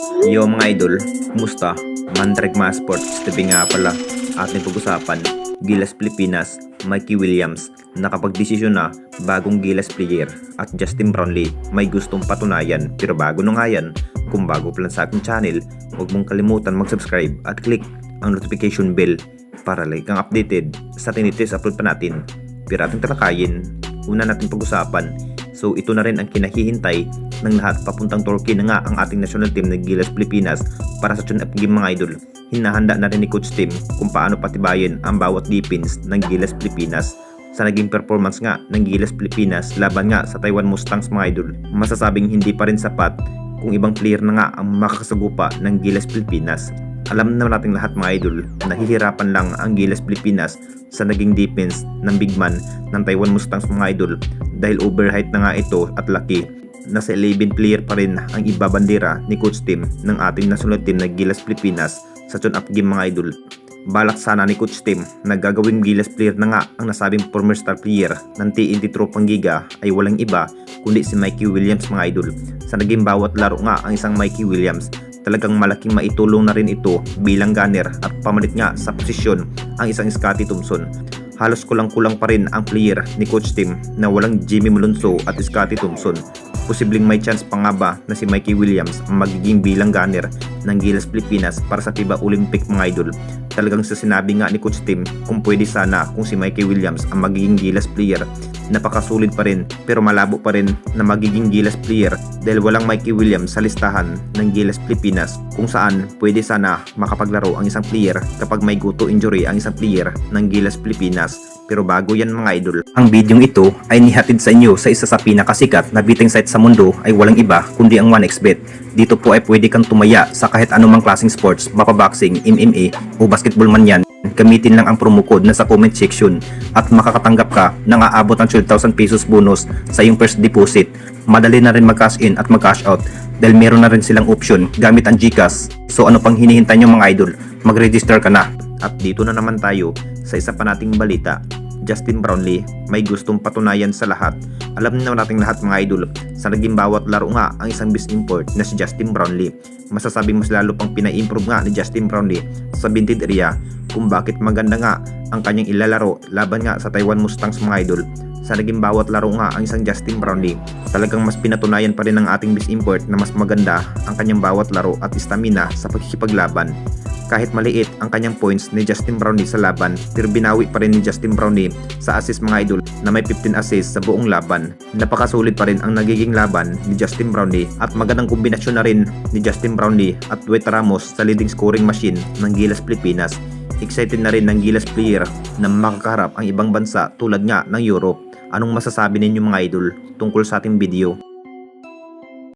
Yo mga idol, kumusta? Mandrake mga sports, tabi nga pala ating pag-usapan, Gilas Pilipinas, Mikey Williams, nakapagdesisyon na bagong Gilas player at Justin Brownlee may gustong patunayan. Pero bago na nga yan, kung bago pa lang sa aking channel, huwag mong kalimutan mag-subscribe at click ang notification bell para like kang updated sa tinitest upload pa natin. Pero ating talakayin, una natin pag-usapan. So ito na rin ang kinahihintay ng lahat, papuntang Turkey na nga ang ating national team ng Gilas Pilipinas para sa tune-up game mga idol. Hinahanda na rin ni Coach Tim kung paano patibayin ang bawat defense ng Gilas Pilipinas sa naging performance nga ng Gilas Pilipinas laban nga sa Taiwan Mustangs mga idol. Masasabing hindi pa rin sapat kung ibang player na nga ang makakasagupa ng Gilas Pilipinas. Alam naman natin lahat mga idol, nahihirapan lang ang Gilas Pilipinas sa naging defense ng big man ng Taiwan Mustangs mga idol dahil overheight na nga ito at laki. Nasa 11 player pa rin ang ibabandera ni Coach Tim ng ating national team na Gilas Pilipinas sa tune-up game mga idol. Balak sana ni Coach Tim na gagawing Gilas player na nga ang nasabing former star player ng TNT Tropang Giga ay walang iba kundi si Mikey Williams mga idol. Sa naging bawat laro nga ang isang Mikey Williams, talagang malaking maitulong na rin ito bilang gunner at pamalit nga sa posisyon ang isang Scotty Thompson. Halos kulang-kulang pa rin ang player ni Coach Tim na walang Jimmy Malonzo at Scotty Thompson. Posibleng may chance pa nga ba na si Mikey Williams ang magiging bilang gunner ng Gilas Pilipinas para sa FIBA Olympic mga idol. Talagang sa sinabi nga ni Coach Tim kung pwede sana kung si Mikey Williams ang magiging Gilas player. Napakasulit pa rin pero malabo pa rin na magiging Gilas player dahil walang Mikey Williams sa listahan ng Gilas Pilipinas kung saan pwede sana makapaglaro ang isang player kapag may guto injury ang isang player ng Gilas Pilipinas. Pero bago yan mga idol, ang bidyong ito ay nihatid sa inyo sa isa sa pinakasikat na betting site sa mundo ay walang iba kundi ang 1xBet. Dito po ay pwede kang tumaya sa kahit anumang klaseng sports, mapaboxing, MMA o basketball man yan. Gamitin lang ang promo code na sa comment section at makakatanggap ka ng aabot ng 12,000 pesos bonus sa iyong first deposit. Madali na rin mag-cash in at mag-cash out dahil meron na rin silang option gamit ang GCash. So ano pang hinihintay nyo mga idol, mag-register ka na. At dito na naman tayo sa isa pa nating balita. Justin Brownlee may gustong patunayan sa lahat. Alam na nating lahat mga idol, sa naging bawat laro nga ang isang best import na si Justin Brownlee. Masasabing mas lalo pang pina-improve nga ni Justin Brownlee sa vintage area kung bakit maganda nga ang kanyang ilalaro laban nga sa Taiwan Mustangs mga idol. Sa naging bawat laro nga ang isang Justin Brownlee, talagang mas pinatunayan pa rin ng ating best import na mas maganda ang kanyang bawat laro at stamina sa pagkikipaglaban. Kahit maliit ang kanyang points ni Justin Brownlee sa laban, pero binawi pa rin ni Justin Brownlee sa assist mga idol na may 15 assists sa buong laban. Napakasulit pa rin ang nagiging laban ni Justin Brownlee at magandang kombinasyon na rin ni Justin Brownlee at Dwight Ramos sa leading scoring machine ng Gilas Pilipinas. Excited na rin ng Gilas player na makakaharap ang ibang bansa tulad nga ng Europe. Anong masasabi ninyo mga idol tungkol sa ating video?